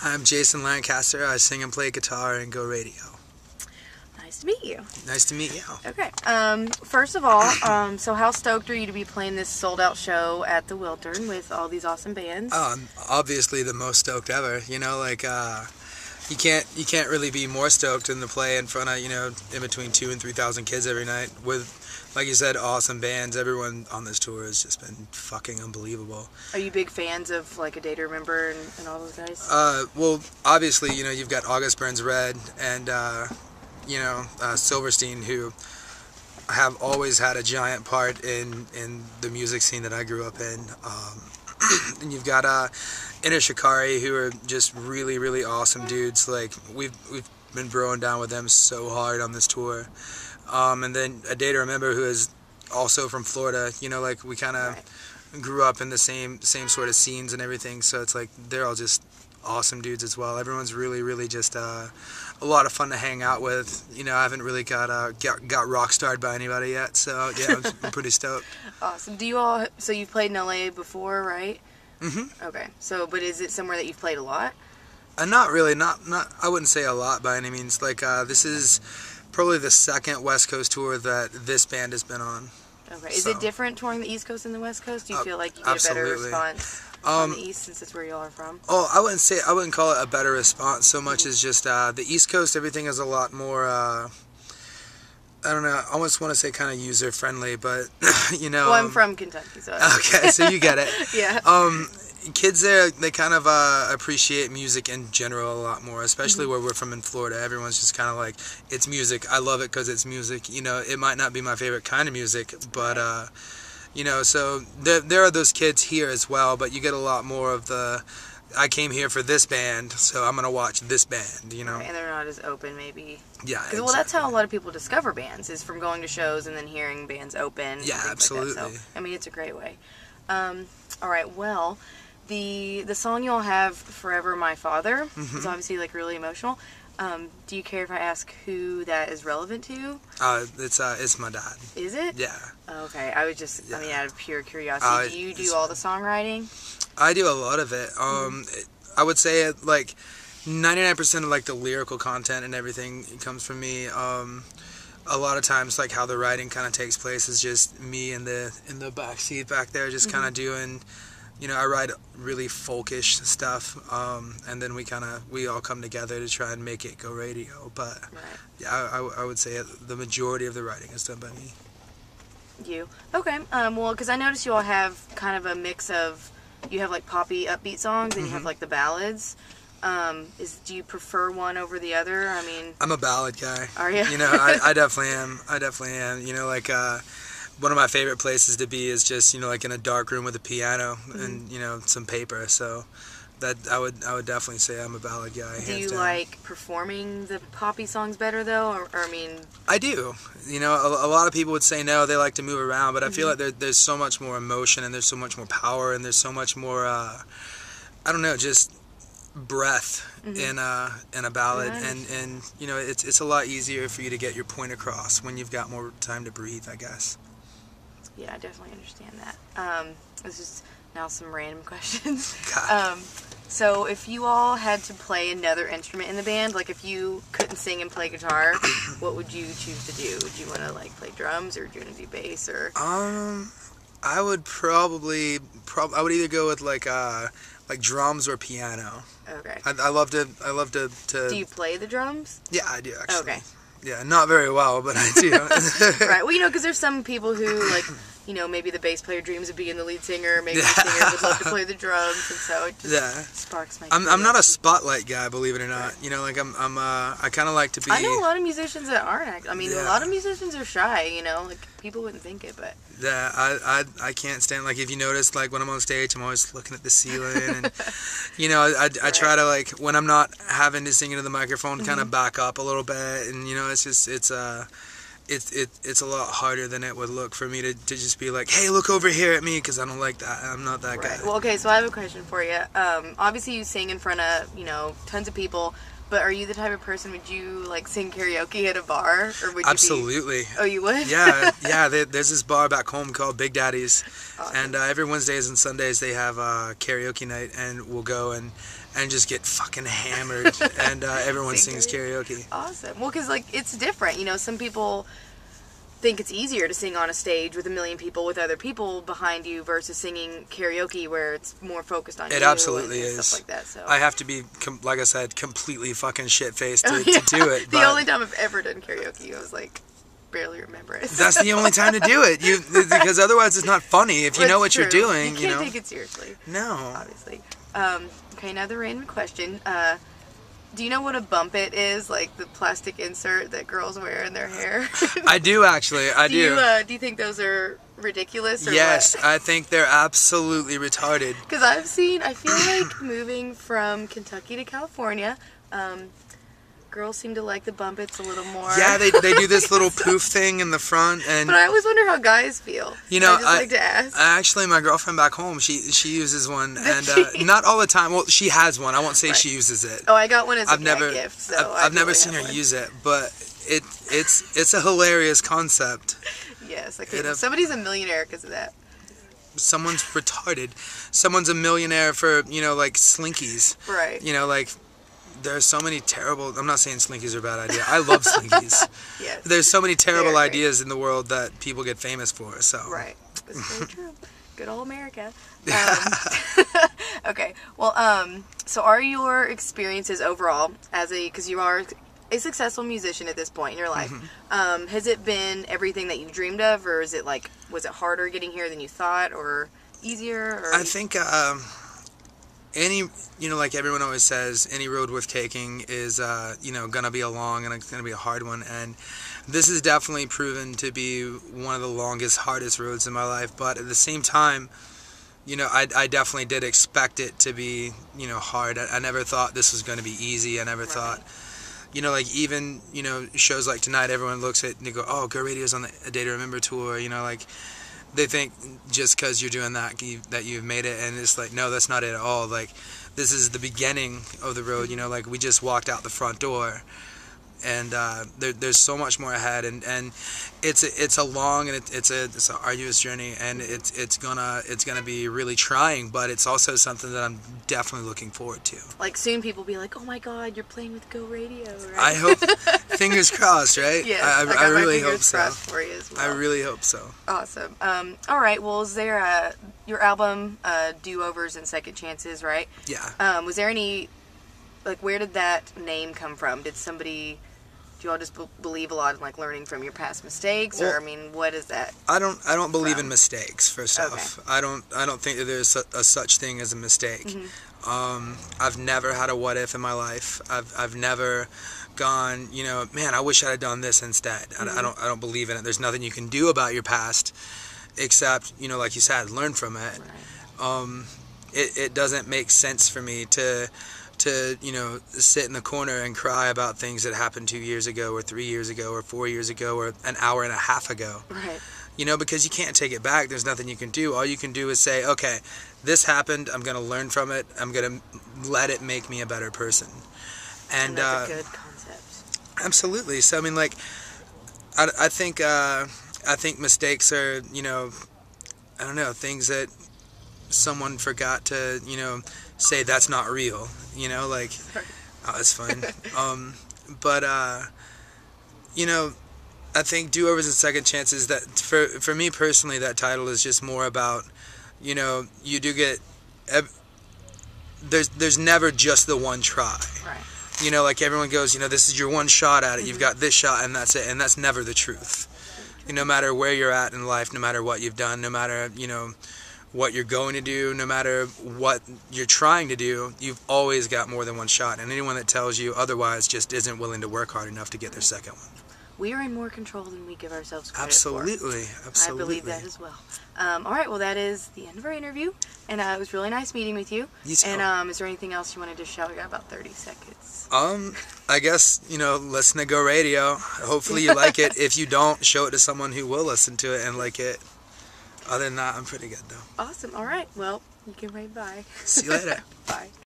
I'm Jason Lancaster. I sing and play guitar and go radio. Nice to meet you. Nice to meet you. Okay. First of all, so how stoked are you to be playing this sold-out show at the Wiltern with all these awesome bands? I'm obviously the most stoked ever. You know, like you can't really be more stoked than to play in front of, you know, in between 2,000 and 3,000 kids every night with, like you said, awesome bands. Everyone on this tour has just been fucking unbelievable. Are you big fans of like A Day to Remember and all those guys? Well, obviously, you know, you've got Burns Red and Silverstein, who have always had a giant part in the music scene that I grew up in. And you've got Shikari, who are just really, really awesome dudes. Like we've been broing down with them so hard on this tour. And then A Day to Remember, who is also from Florida. You know, like we kind of grew up in the same sort of scenes and everything. So it's like they're all just awesome dudes as well. Everyone's really, really just a lot of fun to hang out with. You know, I haven't really got rock starred by anybody yet, so yeah, I'm pretty stoked. Awesome. So you've played in LA before, right? Mm-hmm. Okay. So, but is it somewhere that you've played a lot? Not really. Not. I wouldn't say a lot by any means. Like this is probably the second West Coast tour that this band has been on. Okay. Is it different touring the East Coast and the West Coast? Do you feel like you get a better response on the East since it's where you all are from? Oh, I wouldn't call it a better response so much as just the East Coast. Everything is a lot more. I don't know. I almost want to say kind of user friendly, but you know. Well, I'm from Kentucky, so. Okay, so you get it. Yeah. Kids there, they kind of appreciate music in general a lot more, especially where we're from in Florida. Everyone's just kind of like, it's music. I love it because it's music. You know, it might not be my favorite kind of music, but you know, so there are those kids here as well. But you get a lot more of the, I came here for this band, so I'm gonna watch this band. You know, right, and they're not as open, maybe. Yeah. Exactly. Well, that's how a lot of people discover bands, is from going to shows and then hearing bands open. Yeah, absolutely. Like that. So, I mean, it's a great way. All right, well. The song you all have, Forever My Father, is obviously like really emotional. Do you care if I ask who that is relevant to? It's my dad. Is it? Yeah. Okay, I mean, out of pure curiosity, do you do all the songwriting? I do a lot of it. I would say like 99% of like the lyrical content and everything comes from me. A lot of times, like how the writing kind of takes place is just me in the back seat back there, just kind of doing. You know, I write really folkish stuff, and then we all come together to try and make it go radio. But yeah, I would say the majority of the writing is done by me. You okay? Well, because I noticed you all have kind of a mix of, you have like poppy, upbeat songs, and you have like the ballads. Do you prefer one over the other? I mean, I'm a ballad guy. Are you? You know, I definitely am. You know, like. One of my favorite places to be is just, you know, like in a dark room with a piano and, you know, some paper. So that I would definitely say I'm a ballad guy. Do you like performing the poppy songs better though, or I mean? I do. You know, a lot of people would say no, they like to move around, but I feel like there's so much more emotion and there's so much more power and there's so much more I don't know, just breath in a ballad, and you know, it's a lot easier for you to get your point across when you've got more time to breathe, I guess. Yeah, I definitely understand that. It's just now some random questions. So if you all had to play another instrument in the band, like if you couldn't sing and play guitar, what would you choose to do? Would you want to like play drums, or do you want to do bass, or? I would probably I would either go with like drums or piano. Okay. I love to. Do you play the drums? Yeah, I do actually. Okay. Yeah, not very well, but I do. Right. Well, you know, because there's some people who, like, you know, maybe the bass player dreams of being the lead singer, maybe the singer would love to play the drums, and so it just sparks my curiosity. I'm not a spotlight guy, believe it or not. Right. You know, like I kind of like to be. I know a lot of musicians that aren't. I mean, a lot of musicians are shy. You know, like people wouldn't think it, but. Yeah, I can't stand, like, if you notice, like when I'm on stage, I'm always looking at the ceiling, and you know, I try to, like, when I'm not having to sing into the microphone, kind of back up a little bit, and you know, it's just it's a lot harder than it would look for me to just be like, hey, look over here at me, because I don't like that. I'm not that guy. Well, okay, so I have a question for you. Obviously you sing in front of, you know, tons of people, but are you the type of person, would you like sing karaoke at a bar, or would you Absolutely. Oh, you would? Yeah. There's this bar back home called Big Daddy's, and every Wednesdays and Sundays they have karaoke night, and we'll go, and and just get fucking hammered, and everyone sings karaoke. Awesome. Well, because, like, it's different. You know, some people think it's easier to sing on a stage with a million people with other people behind you versus singing karaoke where it's more focused on you. It absolutely is. Stuff like that. So I have to be, like I said, completely fucking shit-faced to do it. The only time I've ever done karaoke, I was like, barely remember it. That's the only time to do it. Because otherwise it's not funny if you know what you're doing. You can't take it seriously. No. Obviously. Okay, another random question. Do you know what a bumpet is? Like the plastic insert that girls wear in their hair? I do, actually. I do. Do you think those are ridiculous? Or yes, what? I think they're absolutely retarded. Because I feel like moving from Kentucky to California, girls seem to like the bumpets a little more. Yeah, they do this little poof thing in the front, and but I always wonder how guys feel. You know, I just like to ask. Actually, my girlfriend back home, she uses one, and not all the time. Well, she has one. I won't say she uses it. Oh, I got one as a gift. So I've never seen her use it, but it's a hilarious concept. Yes, okay. Somebody's a millionaire because of that. Someone's retarded. Someone's a millionaire for like slinkies. Right. Like. There's so many terrible... I'm not saying slinkies are a bad idea. I love slinkies. Yes. There's so many terrible ideas in the world that people get famous for. So. Right. That's very true. Good old America. Okay. Well, so are your experiences overall because you are a successful musician at this point in your life, has it been everything that you dreamed of, or is it was it harder getting here than you thought, or easier? Or... I think... like everyone always says, any road worth taking is, gonna be a long and it's gonna be a hard one. And this has definitely proven to be one of the longest, hardest roads in my life. But at the same time, I definitely did expect it to be, hard. I never thought this was gonna be easy. I never thought, even, shows like tonight, everyone looks at and they go, oh, Go Radio's on the A Day to Remember tour, they think just because you're doing that you've made it, and it's like, no, that's not it at all. Like, this is the beginning of the road. We just walked out the front door, and there's so much more ahead, and it's a long and it's an arduous journey, and it's gonna be really trying, but it's also something that I'm definitely looking forward to. Like, soon people will be like, oh my God, you're playing with Go Radio, right? I hope. Fingers crossed, right? Yes, I really hope so. For you as well. I really hope so. Awesome. All right. Well, is there your album, Do-Overs and Second Chances, right? Yeah. Was there any, where did that name come from? Do you all just believe a lot in learning from your past mistakes, or what is that? I don't believe in mistakes. First off, I don't think that there's a such thing as a mistake. I've never had a what if in my life. I've never gone, man, I wish I'd have done this instead. I don't believe in it. There's nothing you can do about your past except, like you said, learn from it. Right. It doesn't make sense for me to sit in the corner and cry about things that happened 2 years ago or 3 years ago or 4 years ago or an hour and a half ago. Right. Because you can't take it back. There's nothing you can do. All you can do is say, okay, this happened. I'm going to learn from it. I'm going to let it make me a better person. And that's a good concept. Absolutely. So, I think mistakes are, I don't know, things that someone forgot to, say that's not real, oh, it's fine. I think Do-Overs and Second Chances, that for me personally, that title is just more about, you do get, there's never just the one try. Right. Everyone goes, this is your one shot at it, you've got this shot and that's it, and that's never the truth. No matter where you're at in life, no matter what you've done, no matter, what you're going to do, no matter what you're trying to do, you've always got more than one shot. And anyone that tells you otherwise just isn't willing to work hard enough to get their second one. We are in more control than we give ourselves credit Absolutely. for. Absolutely. I believe that as well. All right, well, that is the end of our interview. And it was really nice meeting with you. You too. And is there anything else you wanted to shout? We got about 30 seconds. I guess, listen to Go Radio. Hopefully you like it. If you don't, show it to someone who will listen to it and like it. Other than that, I'm pretty good, though. Awesome. All right. Well, you can wave bye. See you later. Bye.